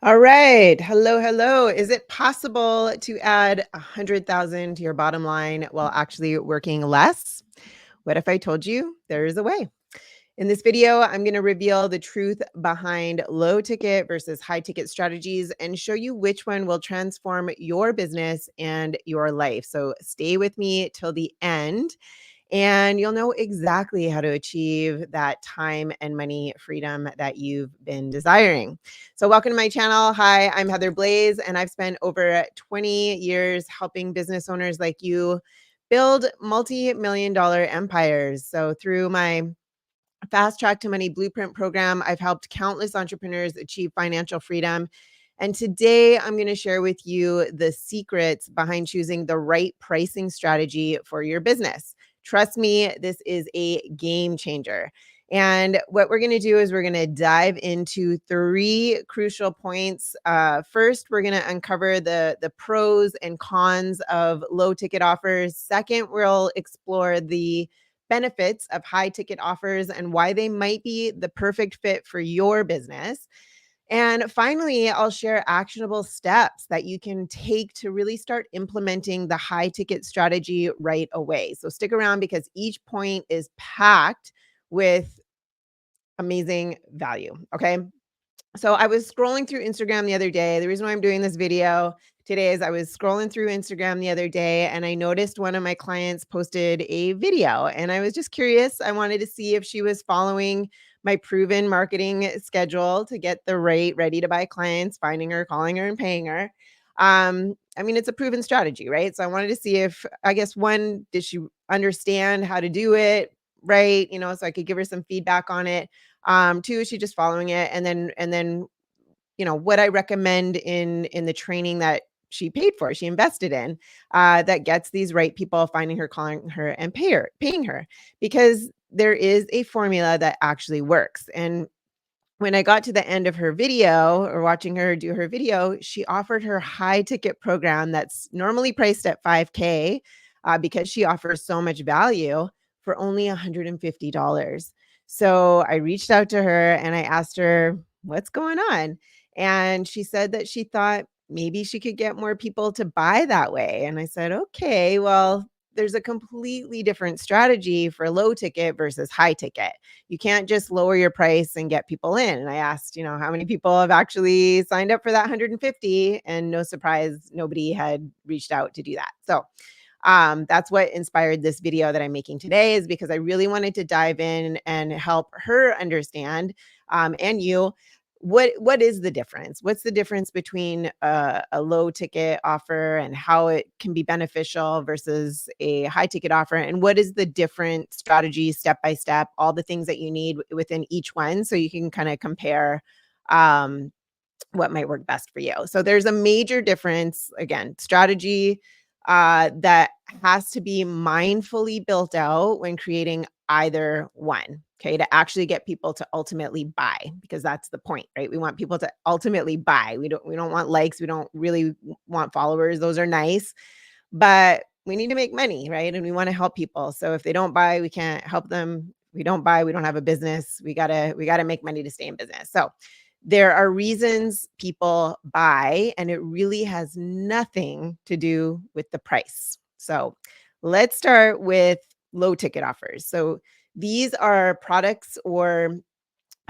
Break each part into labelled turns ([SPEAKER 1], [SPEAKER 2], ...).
[SPEAKER 1] All right. Hello, hello. Is it possible to add 100,000 to your bottom line while actually working less? What if I told you there is a way? In this video, I'm going to reveal the truth behind low ticket versus high ticket strategies and show you which one will transform your business and your life. So stay with me till the end and you'll know exactly how to achieve that time and money freedom that you've been desiring. So, welcome to my channel. Hi, I'm Heather Blaise, and I've spent over 20 years helping business owners like you build multi-million dollar empires. So, through my Fast Track to Money Blueprint program, I've helped countless entrepreneurs achieve financial freedom. And today I'm going to share with you the secrets behind choosing the right pricing strategy for your business. Trust me, this is a game changer. And what we're going to do is we're going to dive into three crucial points. First, we're going to uncover the pros and cons of low ticket offers. Second, we'll explore the benefits of high ticket offers and why they might be the perfect fit for your business. And finally, I'll share actionable steps that you can take to really start implementing the high ticket strategy right away. So stick around because each point is packed with amazing value. Okay. So I was scrolling through Instagram the other day. The reason why I'm doing this video today is I was scrolling through Instagram the other day and I noticed one of my clients posted a video and I was just curious. I wanted to see if she was following my proven marketing schedule to get the right ready to buy clients, finding her, calling her and paying her. I mean, it's a proven strategy, right? So I wanted to see if I guess one, did she understand how to do it right? So I could give her some feedback on it. Two, is she just following it? And then, what I recommend in the training that she paid for, she invested in, that gets these right people, finding her, calling her, and paying her, because there is a formula that actually works. And when I got to the end of her video or watching her do her video, she offered her high ticket program that's normally priced at 5K because she offers so much value for only $150. So I reached out to her and I asked her, what's going on? And she said that she thought maybe she could get more people to buy that way. And I said, okay, well, there's a completely different strategy for low ticket versus high ticket. You can't just lower your price and get people in. And I asked, how many people have actually signed up for that 150? And no surprise, nobody had reached out to do that. So that's what inspired this video that I'm making today, is because I really wanted to dive in and help her understand, and you, what is the difference? What's the difference between a low ticket offer and how it can be beneficial versus a high ticket offer? And what is the different strategy, step by step, all the things that you need within each one, so you can kind of compare um, what might work best for you. So there's a major difference, again, strategy that has to be mindfully built out when creating either one. Okay, to actually get people to ultimately buy, because that's the point, right? We want people to ultimately buy. We don't want likes. We don't really want followers. Those are nice, but we need to make money, right? And we want to help people. So if they don't buy, we can't help them. If we don't buy, we don't have a business. We gotta make money to stay in business. So there are reasons people buy, and it really has nothing to do with the price. So let's start with low ticket offers. So these are products or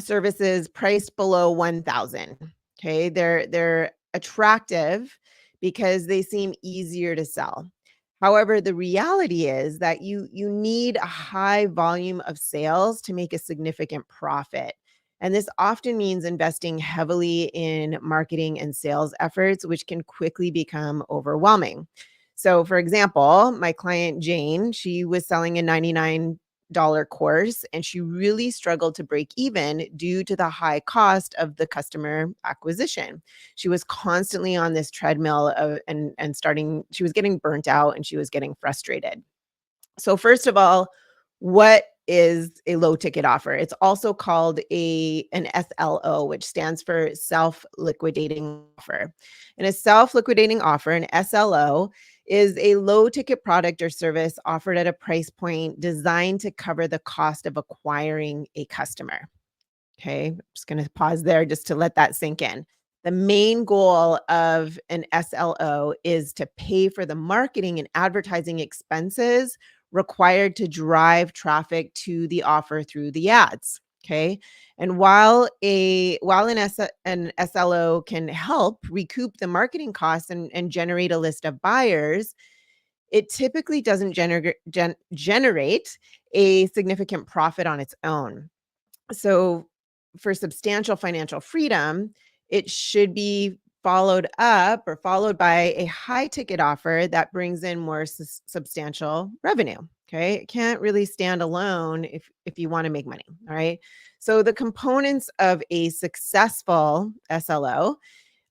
[SPEAKER 1] services priced below 1,000. Okay, they're attractive because they seem easier to sell. However, the reality is that you need a high volume of sales to make a significant profit. And this often means investing heavily in marketing and sales efforts, which can quickly become overwhelming. So, for example, my client Jane, she was selling a $99 course and she really struggled to break even due to the high cost of the customer acquisition. She was constantly on this treadmill of, and starting, she was getting burnt out and she was getting frustrated. So first of all, what is a low ticket offer? It's also called an SLO, which stands for self-liquidating offer. And a self-liquidating offer, an SLO, is a low ticket product or service offered at a price point designed to cover the cost of acquiring a customer. Okay, I'm just going to pause there just to let that sink in. The main goal of an SLO is to pay for the marketing and advertising expenses required to drive traffic to the offer through the ads. Okay. And while an SLO can help recoup the marketing costs and generate a list of buyers, it typically doesn't generate a significant profit on its own. So, for substantial financial freedom, it should be followed by a high ticket offer that brings in more substantial revenue. Okay. It can't really stand alone if you want to make money. All right. So the components of a successful SLO,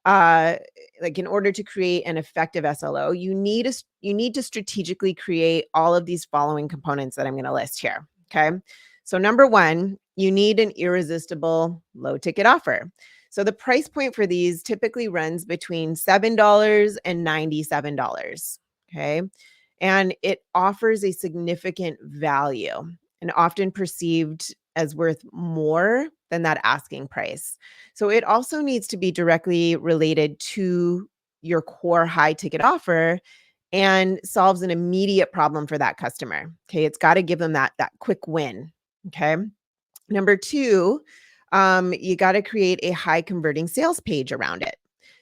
[SPEAKER 1] uh like in order to create an effective SLO, you need to strategically create all of these following components that I'm going to list here. Okay. So number 1, you need an irresistible low ticket offer. So the price point for these typically runs between $7 and $97. Okay. And it offers a significant value and often perceived as worth more than that asking price. So it also needs to be directly related to your core high ticket offer and solves an immediate problem for that customer. Okay, it's got to give them that quick win. Okay. Number 2, you got to create a high converting sales page around it.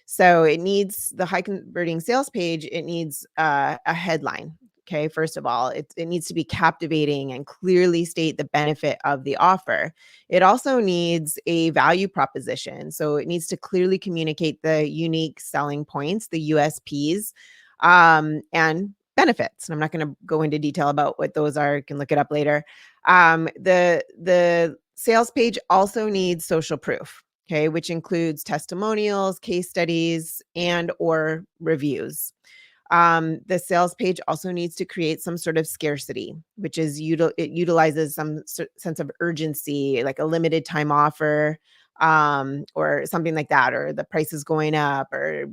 [SPEAKER 1] So it needs the high converting sales page. It needs a headline. Okay, first of all, it needs to be captivating and clearly state the benefit of the offer. It also needs a value proposition. So it needs to clearly communicate the unique selling points, the USPs, and benefits. And I'm not going to go into detail about what those are. You can look it up later. The sales page also needs social proof, okay, which includes testimonials, case studies, and or reviews. The sales page also needs to create some sort of scarcity, which is it utilizes some sense of urgency, like a limited time offer, or something like that, or the price is going up, or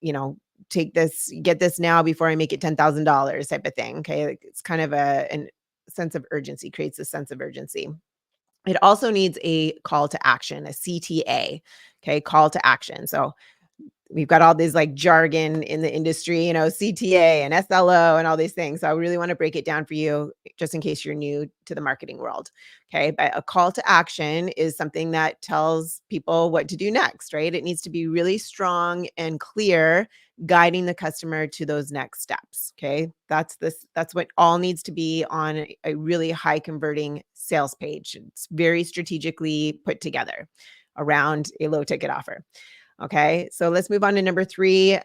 [SPEAKER 1] you know, take this, get this now before I make it $10,000 type of thing. Okay, like it's kind of an sense of urgency, creates a sense of urgency. It also needs a call to action, a CTA. Okay, call to action. So we've got all these like jargon in the industry, CTA and SLO and all these things. So I really want to break it down for you just in case you're new to the marketing world. Okay. But a call to action is something that tells people what to do next, right? It needs to be really strong and clear, guiding the customer to those next steps. Okay. That's what all needs to be on a really high converting sales page. It's very strategically put together around a low ticket offer. Okay, so let's move on to number 3.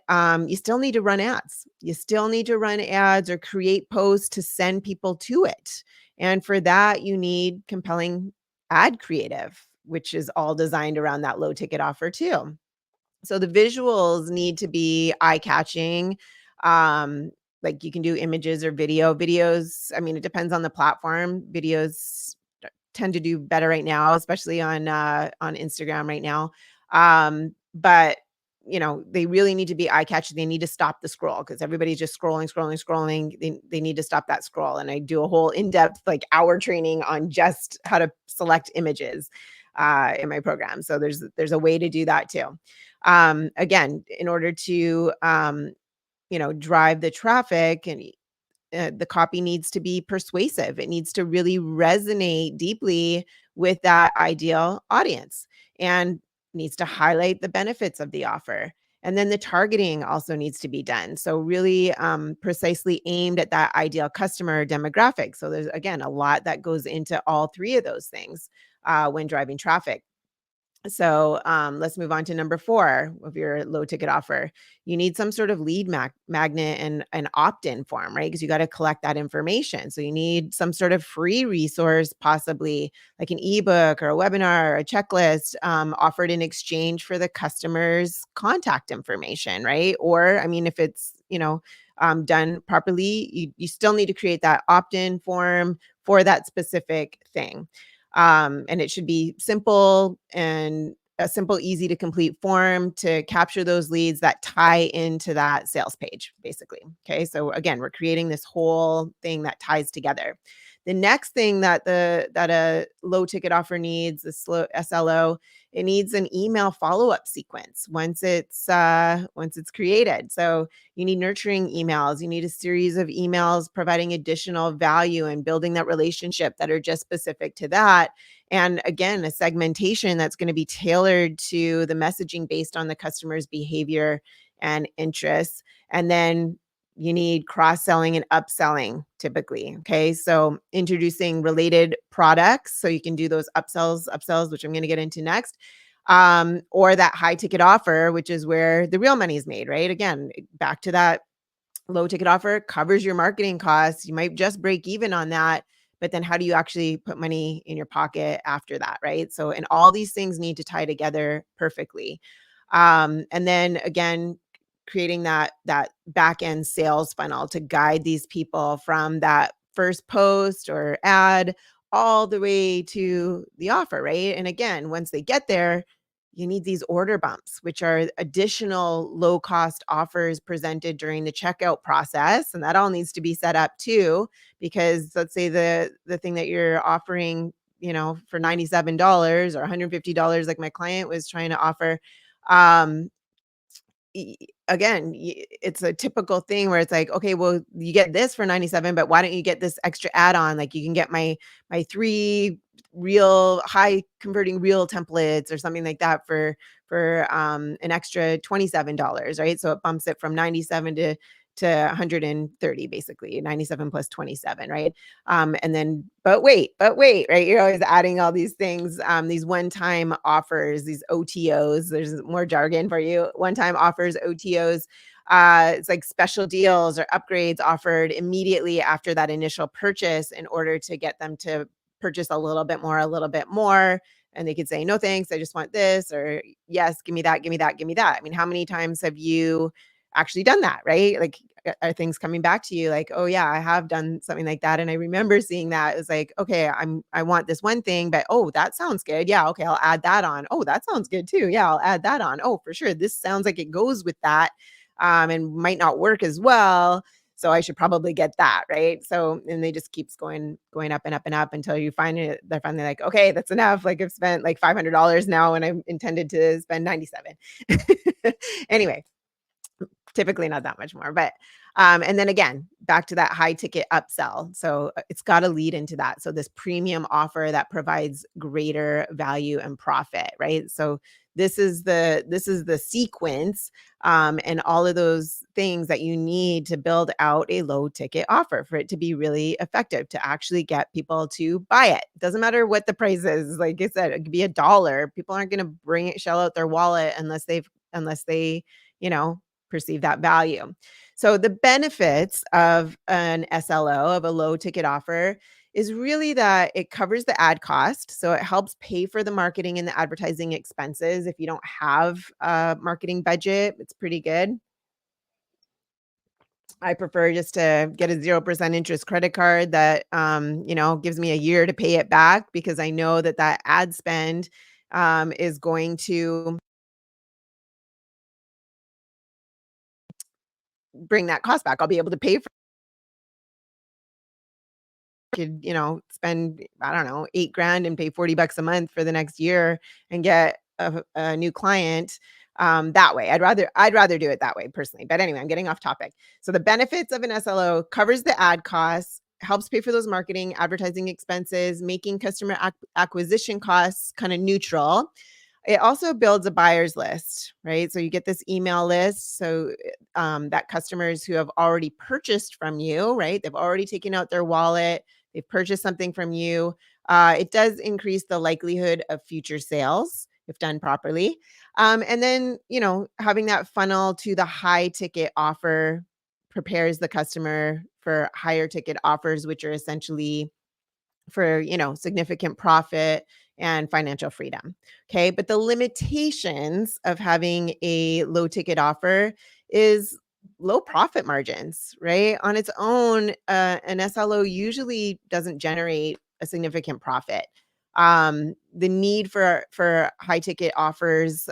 [SPEAKER 1] You still need to run ads. You still need to run ads or create posts to send people to it. And for that, you need compelling ad creative, which is all designed around that low ticket offer too. So the visuals need to be eye-catching. Um, like you can do images or videos. I mean, it depends on the platform. Videos tend to do better right now, especially on Instagram right now. But they really need to be eye catching. They need to stop the scroll because everybody's just scrolling. They need to stop that scroll. And I do a whole in-depth like hour training on just how to select images in my program. So there's a way to do that too. Again, in order to drive the traffic and the copy needs to be persuasive. It needs to really resonate deeply with that ideal audience and needs to highlight the benefits of the offer. And then the targeting also needs to be done. So, really precisely aimed at that ideal customer demographic. So, there's again a lot that goes into all 3 of those things when driving traffic. So let's move on to number 4 of your low ticket offer. You need some sort of lead magnet and an opt-in form, right? Because you got to collect that information. So you need some sort of free resource, possibly like an ebook or a webinar or a checklist offered in exchange for the customer's contact information, right? Or, I mean, if it's, done properly, you still need to create that opt-in form for that specific thing. And it should be simple and a simple, easy to complete form to capture those leads that tie into that sales page, basically. Okay. So again, we're creating this whole thing that ties together. The next thing that a low ticket offer needs, the slow SLO, it needs an email follow-up sequence once it's created. So you need nurturing emails, you need a series of emails providing additional value and building that relationship that are just specific to that. And again, a segmentation that's going to be tailored to the messaging based on the customer's behavior and interests. And then you need cross-selling and upselling typically. Okay. So introducing related products so you can do those upsells, which I'm going to get into next. Or that high ticket offer, which is where the real money is made, right? Again, back to that low ticket offer covers your marketing costs. You might just break even on that, but then how do you actually put money in your pocket after that, right? So, and all these things need to tie together perfectly. And then again, creating that back end sales funnel to guide these people from that first post or ad all the way to the offer, right? And again, once they get there, you need these order bumps, which are additional low cost offers presented during the checkout process. And that all needs to be set up too, because let's say the thing that you're offering, for $97 or $150, like my client was trying to offer, um, again, it's a typical thing where it's like, okay, well, you get this for 97, but why don't you get this extra add-on? Like you can get my three real high converting real templates or something like that for an extra $27, right? So it bumps it from 97 to 130, basically 97 plus 27, right? And then, but wait, right? You're always adding all these things, these one-time offers, these OTOs. There's more jargon for you. One-time offers, OTOs. It's like special deals or upgrades offered immediately after that initial purchase in order to get them to purchase a little bit more, a little bit more. And they could say, no, thanks. I just want this, or yes, give me that, give me that, give me that. I mean, how many times have you actually done that, right? Like, are things coming back to you like, oh yeah, I have done something like that, and I remember seeing that. It was like, okay, I want this one thing, but oh, that sounds good, yeah, okay, I'll add that on. Oh, that sounds good too, yeah, I'll add that on. Oh, for sure, this sounds like it goes with that, and might not work as well, so I should probably get that, right? So, and they just keeps going up and up and up until you find it, they're finally like, okay, that's enough, like I've spent like $500 now and I intended to spend 97. Anyway, typically not that much more, but and then again, back to that high ticket upsell. So it's got to lead into that. So this premium offer that provides greater value and profit, right? So this is the sequence, and all of those things that you need to build out a low ticket offer for it to be really effective, to actually get people to buy it. Doesn't matter what the price is. Like I said, it could be $1. People aren't going to shell out their wallet unless they you know perceive that value. So the benefits of an SLO, of a low ticket offer, is really that it covers the ad cost. So it helps pay for the marketing and the advertising expenses. If you don't have a marketing budget, it's pretty good. I prefer just to get a 0% interest credit card that, gives me a year to pay it back, because I know that that ad spend is going to bring that cost back. I'll be able to pay for could, spend, I don't know, 8 grand and pay 40 bucks a month for the next year and get a new client that way. I'd rather do it that way personally. But anyway, I'm getting off topic. So the benefits of an SLO covers the ad costs, helps pay for those marketing, advertising expenses, making customer acquisition costs kind of neutral. It also builds a buyer's list, right? So you get this email list. So that customers who have already purchased from you, right? They've already taken out their wallet, they've purchased something from you. It does increase the likelihood of future sales if done properly. And then, having that funnel to the high ticket offer prepares the customer for higher ticket offers, which are essentially for, significant profit and financial freedom. Okay. But the limitations of having a low ticket offer is low profit margins, right? On its own, an SLO usually doesn't generate a significant profit. The need for high ticket offers,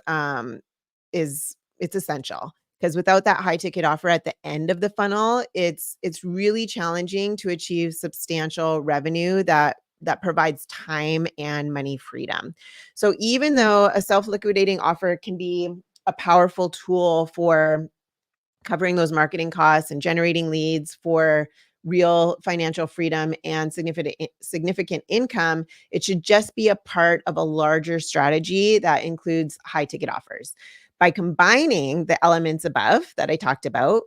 [SPEAKER 1] is it's essential. because without that high ticket offer at the end of the funnel, it's really challenging to achieve substantial revenue that provides time and money freedom. So even though a self-liquidating offer can be a powerful tool for covering those marketing costs and generating leads for real financial freedom and significant income, it should just be a part of a larger strategy that includes high ticket offers. By combining the elements above that I talked about,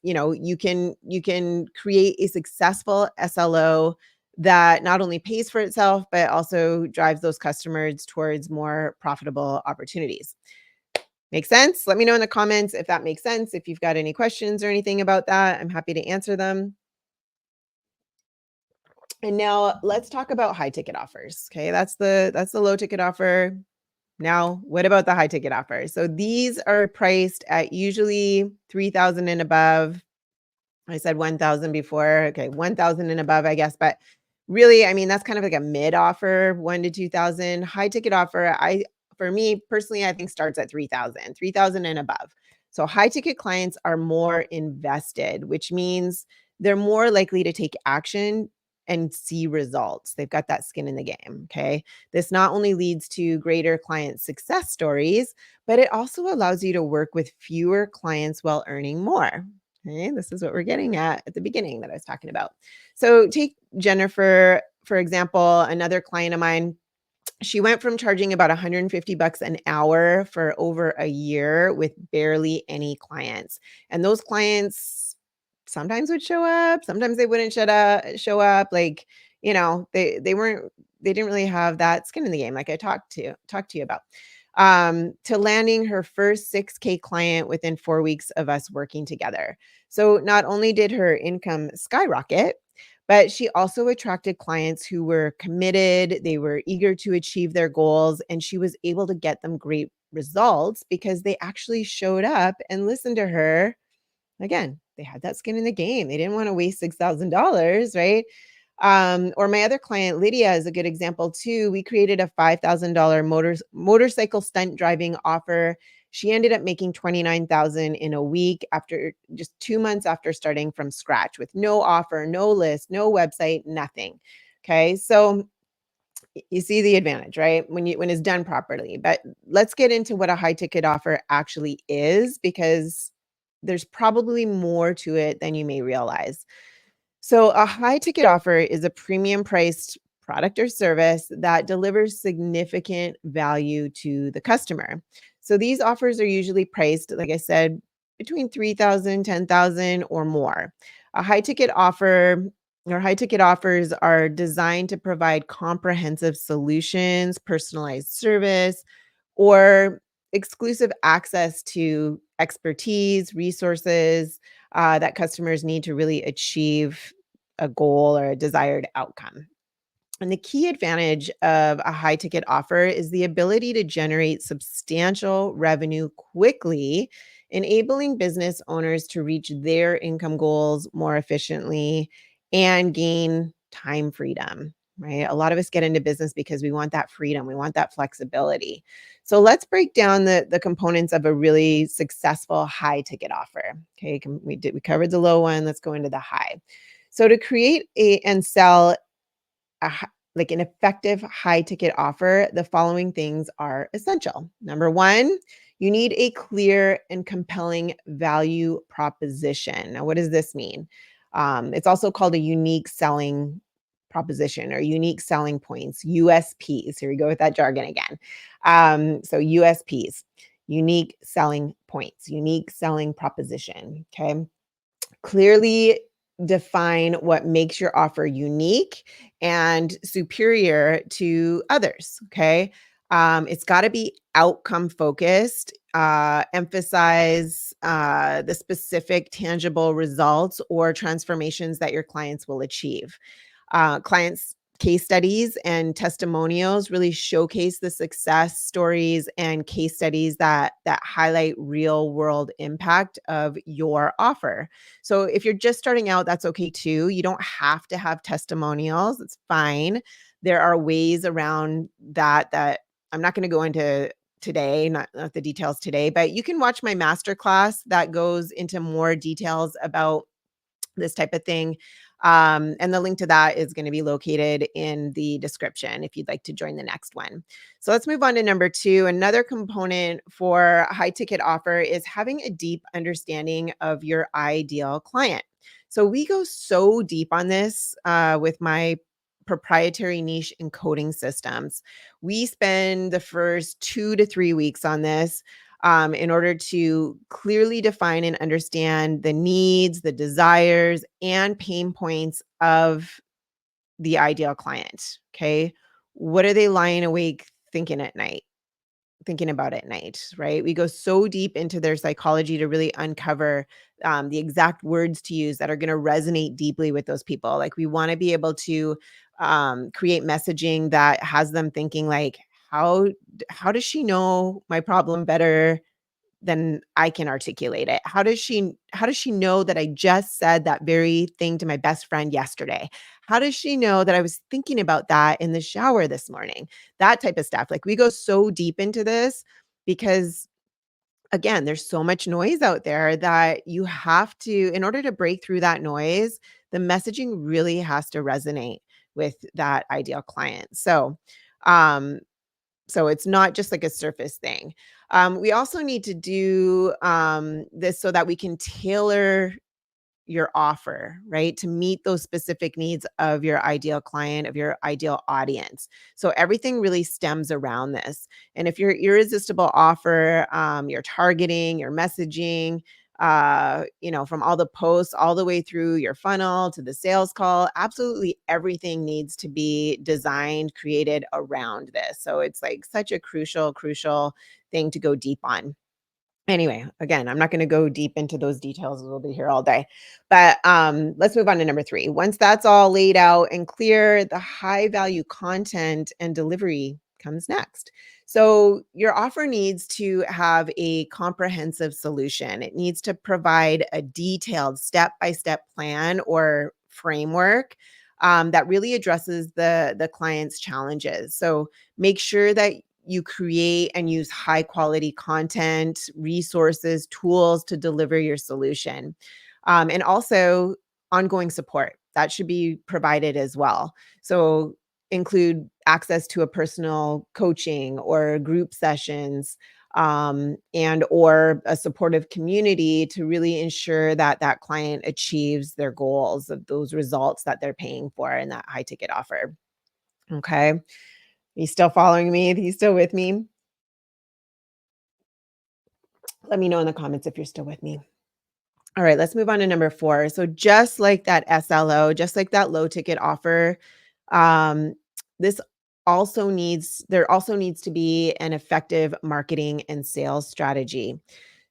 [SPEAKER 1] you can create a successful SLO that not only pays for itself but also drives those customers towards more profitable opportunities. Make sense? Let me know in the comments if that makes sense. If you've got any questions or anything about that, I'm happy to answer them. And now let's talk about high ticket offers. Okay, that's the low ticket offer. Now, what about the high ticket offer? So these are priced at usually 3,000 and above. I said 1,000 before. Okay, 1,000 and above, I guess, but really, I mean, that's kind of like a mid offer, 1 to 2,000. High ticket offer, for me personally, I think starts at 3,000, 3,000 and above. So high ticket clients are more invested, which means they're more likely to take action and see results. They've got that skin in the game, okay? This not only leads to greater client success stories, but it also allows you to work with fewer clients while earning more. Okay, this is what we're getting at the beginning that I was talking about. So take Jennifer, for example, another client of mine. She went from charging about 150 bucks an hour for over a year with barely any clients. And those clients sometimes would show up, sometimes they wouldn't show up. Like, they didn't really have that skin in the game like I talked to you about. To landing her first 6K client within 4 weeks of us working together. So not only did her income skyrocket, but she also attracted clients who were committed, they were eager to achieve their goals, and she was able to get them great results because they actually showed up and listened to her. Again, they had that skin in the game. They didn't want to waste $6,000, right? Or my other client, Lydia, is a good example too. We created a $5,000 motorcycle stunt driving offer. She ended up making 29,000 in a week after just 2 months after starting from scratch with no offer, no list, no website, nothing. Okay? So you see the advantage, right? When it's done properly. But let's get into what a high ticket offer actually is, because there's probably more to it than you may realize. So, a high ticket offer is a premium priced product or service that delivers significant value to the customer. So, these offers are usually priced, like I said, between 3,000, 10,000, or more. A high ticket offer or high ticket offers are designed to provide comprehensive solutions, personalized service, or exclusive access to expertise, resources that customers need to really achieve a goal or a desired outcome. And the key advantage of a high ticket offer is the ability to generate substantial revenue quickly, enabling business owners to reach their income goals more efficiently and gain time freedom. Right. A lot of us get into business because we want that freedom. We want that flexibility. So let's break down the components of a really successful high ticket offer. Okay. We covered the low one. Let's go into the high. So to create and sell like an effective high ticket offer, the following things are essential. Number one, you need a clear and compelling value proposition. Now, what does this mean? It's also called a unique selling proposition or unique selling points, USPs. Here we go with that jargon again. So USPs, unique selling points, unique selling proposition. Okay. Clearly define what makes your offer unique and superior to others. Okay. It's got to be outcome focused, emphasize the specific tangible results or transformations that your clients will achieve. Clients' case studies and testimonials really showcase the success stories and case studies that highlight real world impact of your offer. So if you're just starting out, that's okay too. You don't have to have testimonials. It's fine. There are ways around that I'm not going to go into today, not the details today, but you can watch my masterclass that goes into more details about this type of thing. And the link to that is going to be located in the description if you'd like to join the next one. So let's move on to number two. Another component for a high ticket offer is having a deep understanding of your ideal client. So we go so deep on this with my proprietary niche encoding systems. We spend the first 2 to 3 weeks on this in order to clearly define and understand the needs, the desires, and pain points of the ideal client. Okay. What are they lying awake thinking at night? Thinking about at night, right? We go so deep into their psychology to really uncover the exact words to use that are going to resonate deeply with those people. Like we want to be able to create messaging that has them thinking like, how does she know my problem better than I can articulate it? How does she know that I just said that very thing to my best friend yesterday? How does she know that I was thinking about that in the shower this morning? That type of stuff. Like we go so deep into this because again, there's so much noise out there that you have to in order to break through that noise, the messaging really has to resonate with that ideal client. Um so it's not just like a surface thing. We also need to do this so that we can tailor your offer, right? To meet those specific needs of your ideal client, of your ideal audience. So everything really stems around this. And if your irresistible offer, your targeting, your messaging, from all the posts all the way through your funnel to the sales call, absolutely everything needs to be designed, created around this. So it's like such a crucial thing to go deep on. Anyway, again, I'm not going to go deep into those details. We'll be here all day. But let's move on to number three. Once that's all laid out and clear, the high value content and delivery comes next. So your offer needs to have a comprehensive solution. It needs to provide a detailed step-by-step plan or framework that really addresses the client's challenges. So make sure that you create and use high quality content, resources, tools to deliver your solution. And also ongoing support that should be provided as well. So include access to a personal coaching or group sessions and or a supportive community to really ensure that that client achieves their goals of those results that they're paying for in that high ticket offer. Okay. You still following me? Are you still with me? Let me know in the comments if you're still with me. All right, let's move on to number 4. So just like that SLO, just like that low ticket offer, um, this there also needs to be an effective marketing and sales strategy.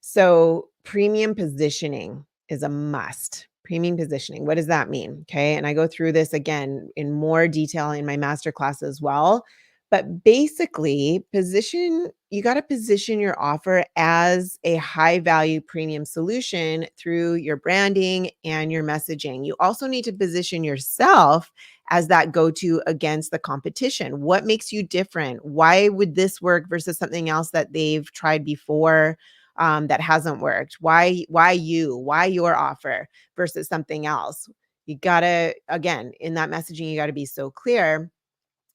[SPEAKER 1] So premium positioning is a must. Premium positioning. What does that mean? Okay. And I go through this again in more detail in my masterclass as well. But basically, you got to position your offer as a high value premium solution through your branding and your messaging. You also need to position yourself as that go to against the competition. What makes you different? Why would this work versus something else that they've tried before that hasn't worked? Why you? Why your offer versus something else? You got to, again, in that messaging, you got to be so clear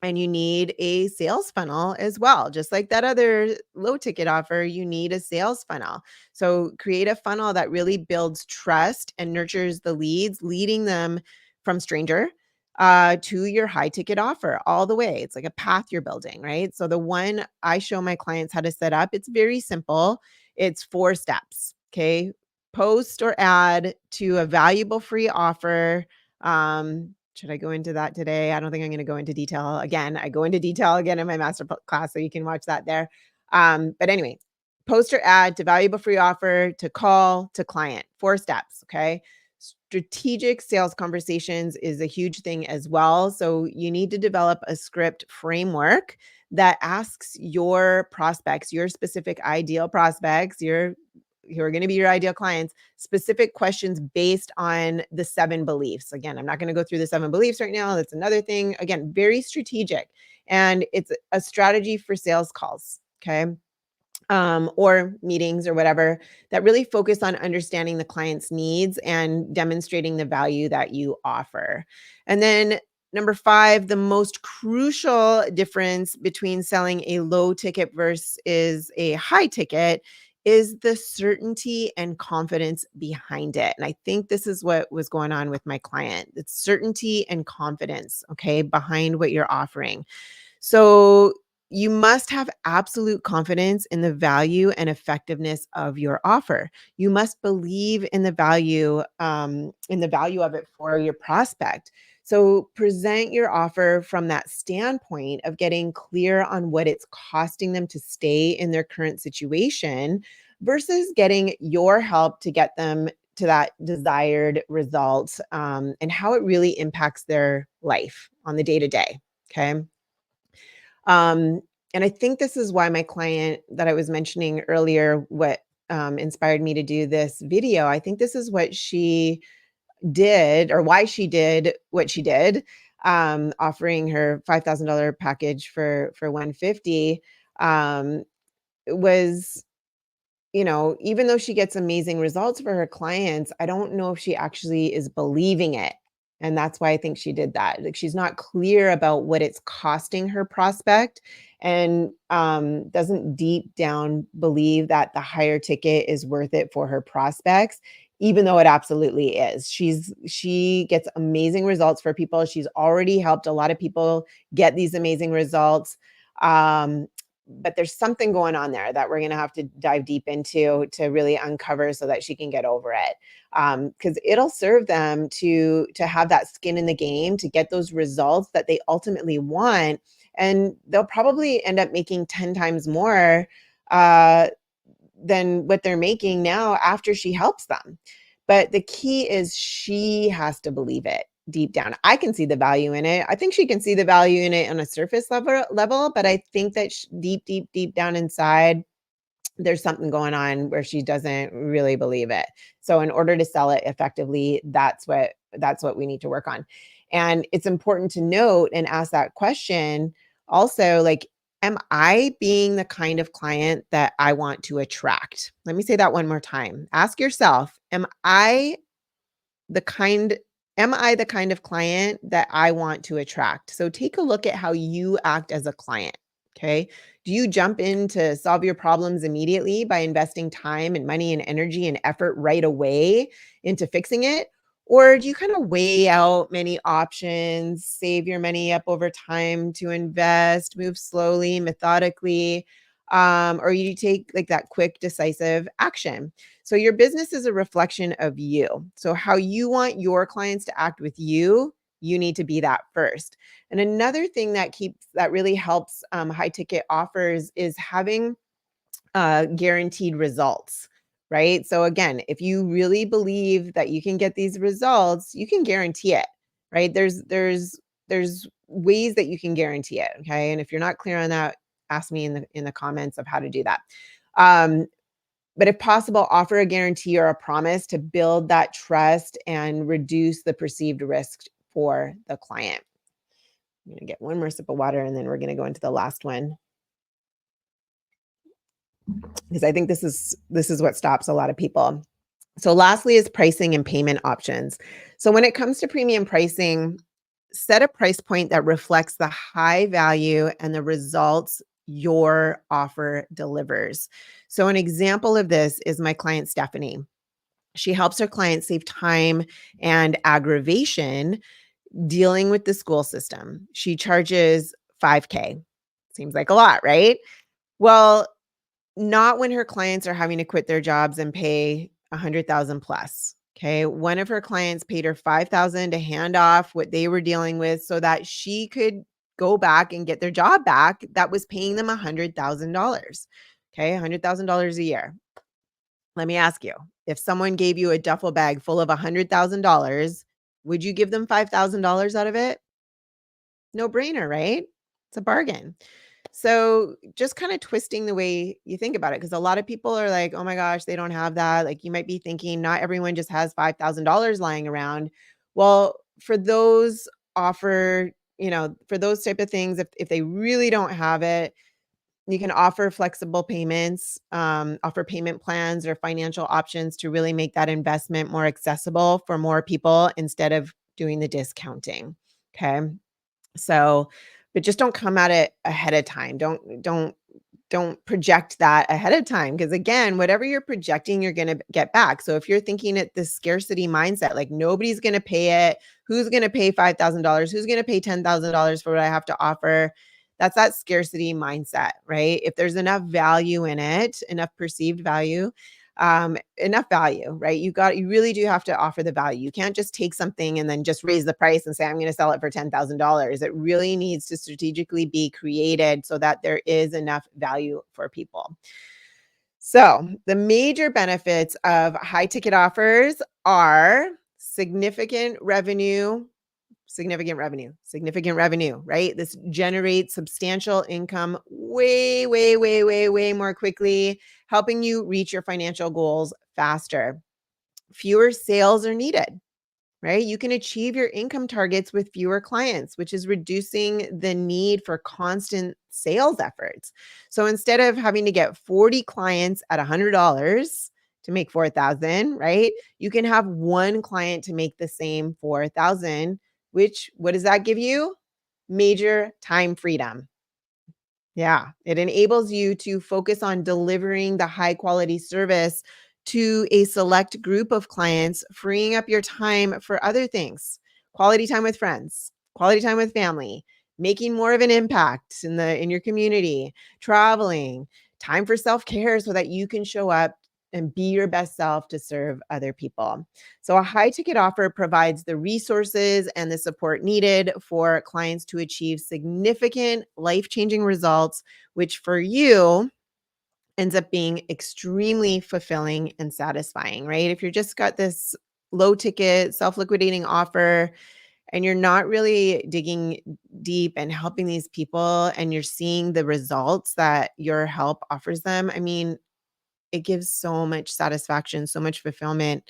[SPEAKER 1] and you need a sales funnel as well. Just like that other low ticket offer, you need a sales funnel. So create a funnel that really builds trust and nurtures the leads, leading them from stranger to your high ticket offer all the way. It's like a path you're building, right? So the one I show my clients how to set up, it's very simple. It's 4 steps. Okay. Post or add to a valuable free offer. Should I go into that today? I don't think I'm going to go into detail again. I go into detail again in my class, so you can watch that there. But anyway, post or add to valuable free offer to call to client. 4 steps. Okay. Strategic sales conversations is a huge thing as well. So you need to develop a script framework that asks your prospects, your specific ideal prospects, your who are going to be your ideal clients, specific questions based on the 7 beliefs. Again, I'm not going to go through the 7 beliefs right now. That's another thing. Again, very strategic. And it's a strategy for sales calls. Okay. or meetings or whatever that really focus on understanding the client's needs and demonstrating the value that you offer. And then number 5, the most crucial difference between selling a low ticket versus a high ticket is the certainty and confidence behind it. And I think this is what was going on with my client. It's certainty and confidence, okay, behind what you're offering. So you must have absolute confidence in the value and effectiveness of your offer. You must believe in the value of it for your prospect. So present your offer from that standpoint of getting clear on what it's costing them to stay in their current situation versus getting your help to get them to that desired result, and how it really impacts their life on the day to day. Okay. Um, and I think this is why my client that I was mentioning earlier, what inspired me to do this video, I think this is what she did or why she did what she did, offering her $5,000 package for 150, was, even though she gets amazing results for her clients, I don't know if she actually is believing it. And that's why I think she did that. Like she's not clear about what it's costing her prospect and doesn't deep down believe that the higher ticket is worth it for her prospects, even though it absolutely is. She gets amazing results for people. She's already helped a lot of people get these amazing results. But there's something going on there that we're going to have to dive deep into to really uncover so that she can get over it, because it'll serve them to have that skin in the game to get those results that they ultimately want, and they'll probably end up making 10 times more uh, than what they're making now after she helps them. But the key is she has to believe it deep down. I can see the value in it. I think she can see the value in it on a surface level, but I think that deep, deep, deep down inside, there's something going on where she doesn't really believe it. So in order to sell it effectively, that's what we need to work on. And it's important to note and ask that question also, like, am I being the kind of client that I want to attract? Let me say that one more time. Ask yourself, the kind am I the kind of client that I want to attract? So take a look at how you act as a client. Okay. Do you jump in to solve your problems immediately by investing time and money and energy and effort right away into fixing it? Or do you kind of weigh out many options, save your money up over time to invest, move slowly, methodically, or you take like that quick, decisive action? So your business is a reflection of you. So how you want your clients to act with you, you need to be that first. And another thing that really helps high ticket offers is having guaranteed results, right? So again, if you really believe that you can get these results, you can guarantee it, right? There's ways that you can guarantee it, okay? And if you're not clear on that, ask me in the comments of how to do that. Um, but if possible, offer a guarantee or a promise to build that trust and reduce the perceived risk for the client. I'm going to get one more sip of water and then we're going to go into the last one, because I think this is what stops a lot of people. So lastly is pricing and payment options. So when it comes to premium pricing, set a price point that reflects the high value and the results your offer delivers. So an example of this is my client Stephanie. She helps her clients save time and aggravation dealing with the school system. She charges 5K. Seems like a lot, right? Well, not when her clients are having to quit their jobs and pay 100,000 plus. Okay. One of her clients paid her 5,000 to hand off what they were dealing with so that she could go back and get their job back that was paying them $100,000. Okay. $100,000 a year. Let me ask you, if someone gave you a duffel bag full of $100,000, would you give them $5,000 out of it? No brainer, right? It's a bargain. So just kind of twisting the way you think about it, because a lot of people are like, oh my gosh, they don't have that. Like you might be thinking, not everyone just has $5,000 lying around. Well, for those for those type of things, if they really don't have it, You can offer flexible payments, offer payment plans or financial options to really make that investment more accessible for more people instead of doing the discounting. Okay. So, but just don't come at it ahead of time. Don't project that ahead of time because again, whatever you're projecting, you're going to get back. So if you're thinking at this scarcity mindset, like nobody's going to pay it, who's going to pay $5,000? Who's going to pay $10,000 for what I have to offer? That's that scarcity mindset, right? If there's enough value in it, enough perceived value, enough value, right? You really do have to offer the value. You can't just take something and then just raise the price and say, I'm going to sell it for $10,000. It really needs to strategically be created so that there is enough value for people. So, the major benefits of high ticket offers are significant revenue, right? This generates substantial income way, way, way, way, way more quickly, helping you reach your financial goals faster. Fewer sales are needed, right? You can achieve your income targets with fewer clients, which is reducing the need for constant sales efforts. So instead of having to get 40 clients at $100 to make 4,000, right? You can have one client to make the same 4,000, which what does that give you? Major time freedom. Yeah, it enables you to focus on delivering the high quality service to a select group of clients, freeing up your time for other things. Quality time with friends, quality time with family, making more of an impact in your community, traveling, time for self-care so that you can show up and be your best self to serve other people. So, a high ticket offer provides the resources and the support needed for clients to achieve significant life changing results, which for you ends up being extremely fulfilling and satisfying, right? If you're just got this low ticket, self liquidating offer, and you're not really digging deep and helping these people, and you're seeing the results that your help offers them, I mean, it gives so much satisfaction, so much fulfillment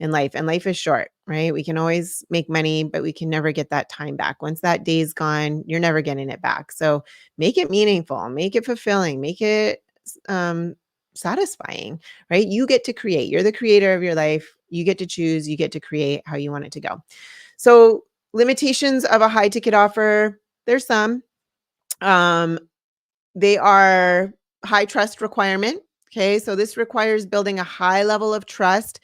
[SPEAKER 1] in life. And life is short, right? We can always make money, but we can never get that time back. Once that day's gone, you're never getting it back. So make it meaningful, make it fulfilling, make it um, satisfying, right? You get to create. You're the creator of your life. You get to choose, you get to create how you want it to go. So, limitations of a high ticket offer, there's some. Um, they are high trust requirement. Okay. So this requires building a high level of trust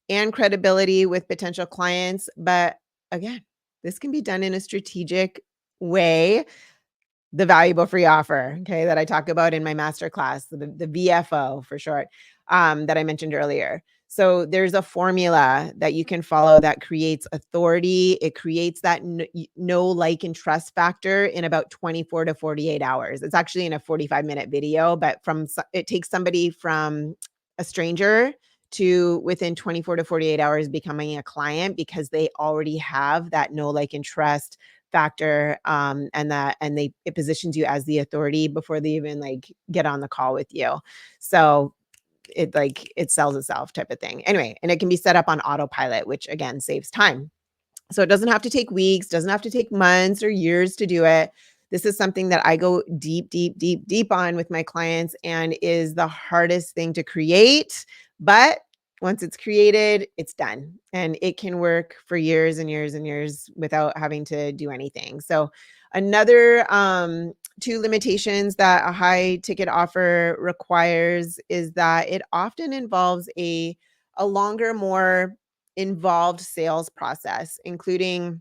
[SPEAKER 1] and credibility with potential clients. But again, this can be done in a strategic way, the valuable free offer, okay, that I talk about in my masterclass, the VFO for short, that I mentioned earlier. So there's a formula that you can follow that creates authority. It creates that know, like, and trust factor in about 24 to 48 hours. It's actually in a 45-minute video, but it takes somebody from a stranger to within 24 to 48 hours becoming a client because they already have that know, like, and trust factor, and it positions you as the authority before they even like get on the call with you. So it sells itself type of thing. Anyway, and it can be set up on autopilot, which again saves time. So it doesn't have to take weeks, doesn't have to take months or years to do it. This is something that I go deep, deep, deep, deep on with my clients and is the hardest thing to create. But once it's created, it's done. And it can work for years and years and years without having to do anything. So another two limitations that a high ticket offer requires is that it often involves a longer, more involved sales process, including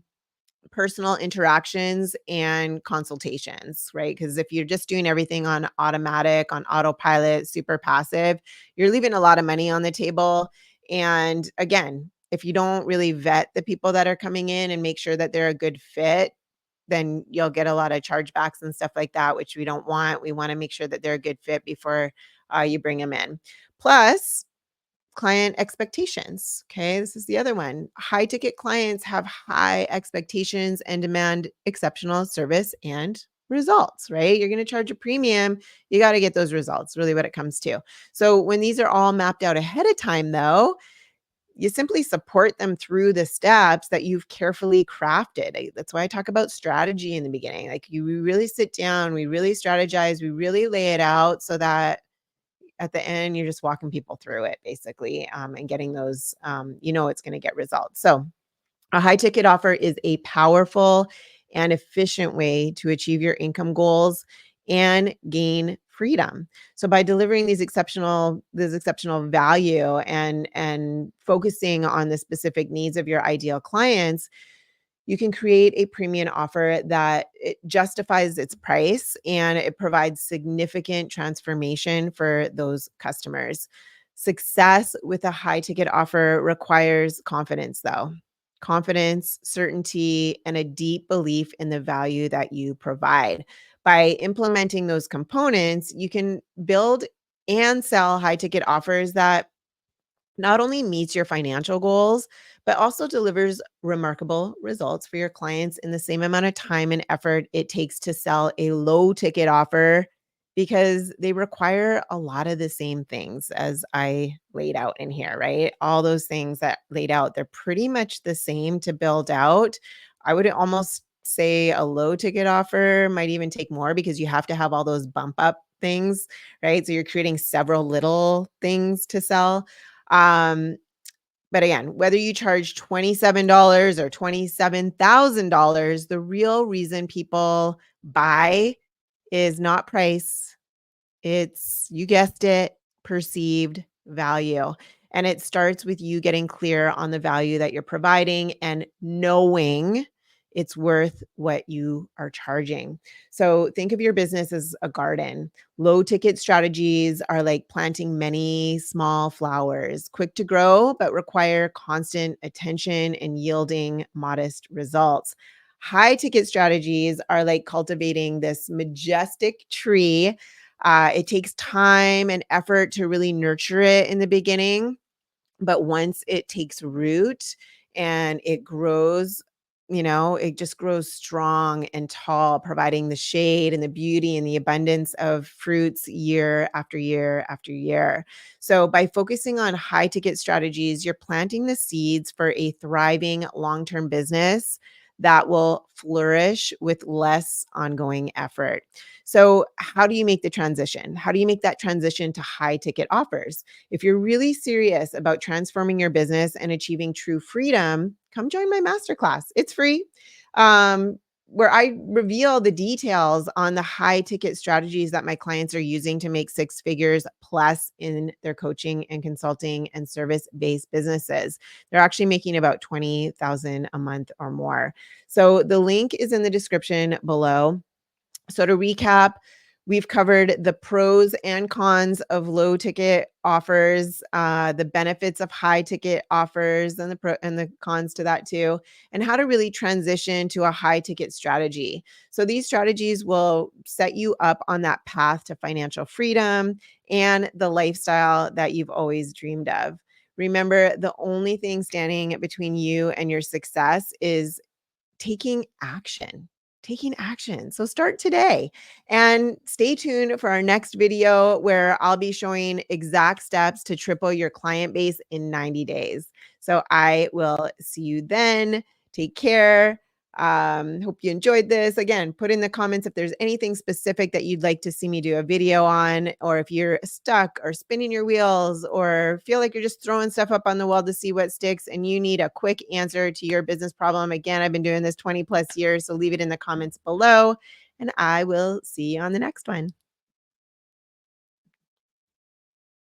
[SPEAKER 1] personal interactions and consultations, right? Because if you're just doing everything on automatic, on autopilot, super passive, you're leaving a lot of money on the table. And again, if you don't really vet the people that are coming in and make sure that they're a good fit, then you'll get a lot of chargebacks and stuff like that, which we don't want. We want to make sure that they're a good fit before you bring them in. Plus, client expectations. Okay. This is the other one. High ticket clients have high expectations and demand exceptional service and results, right? You're going to charge a premium. You got to get those results, really what it comes to. So when these are all mapped out ahead of time, though, You simply support them through the steps that you've carefully crafted. That's why I talk about strategy in the beginning. Like we really sit down, we really strategize, we really lay it out so that at the end you're just walking people through it basically, and getting those, it's going to get results. So a high ticket offer is a powerful and efficient way to achieve your income goals and gain freedom. So by delivering these exceptional value and focusing on the specific needs of your ideal clients, you can create a premium offer that it justifies its price and it provides significant transformation for those customers. Success with a high ticket offer requires confidence, though. Confidence, certainty, and a deep belief in the value that you provide. By implementing those components, you can build and sell high ticket offers that not only meets your financial goals, but also delivers remarkable results for your clients in the same amount of time and effort it takes to sell a low ticket offer, because they require a lot of the same things as I laid out in here, right? All those things that laid out, they're pretty much the same to build out. I would almost say a low ticket offer might even take more because you have to have all those bump up things, right? So you're creating several little things to sell. um, but again, whether you charge $27 or $27,000, the real reason people buy is not price. It's, you guessed it, perceived value. And it starts with you getting clear on the value that you're providing and knowing it's worth what you are charging. So think of your business as a garden. Low ticket strategies are like planting many small flowers, quick to grow, but require constant attention and yielding modest results. High ticket strategies are like cultivating this majestic tree. It takes time and effort to really nurture it in the beginning, but once it takes root and it grows, it just grows strong and tall, providing the shade and the beauty and the abundance of fruits year after year after year. So by focusing on high ticket strategies, you're planting the seeds for a thriving long-term business that will flourish with less ongoing effort. So how do you make the transition? How do you make that transition to high ticket offers? If you're really serious about transforming your business and achieving true freedom, come join my masterclass. It's free. Where I reveal the details on the high ticket strategies that my clients are using to make six figures plus in their coaching and consulting and service based businesses. They're actually making about 20,000 a month or more. So the link is in the description below. So to recap, we've covered the pros and cons of low ticket offers, the benefits of high ticket offers, and the pro and the cons to that too, and how to really transition to a high ticket strategy. So these strategies will set you up on that path to financial freedom and the lifestyle that you've always dreamed of. Remember, the only thing standing between you and your success is taking action. Taking action. So start today and stay tuned for our next video where I'll be showing exact steps to triple your client base in 90 days. So I will see you then. Take care. Hope you enjoyed this. Again, put in the comments if there's anything specific that you'd like to see me do a video on, or if you're stuck or spinning your wheels or feel like you're just throwing stuff up on the wall to see what sticks and you need a quick answer to your business problem. Again, I've been doing this 20 plus years, so leave it in the comments below and I will see you on the next one.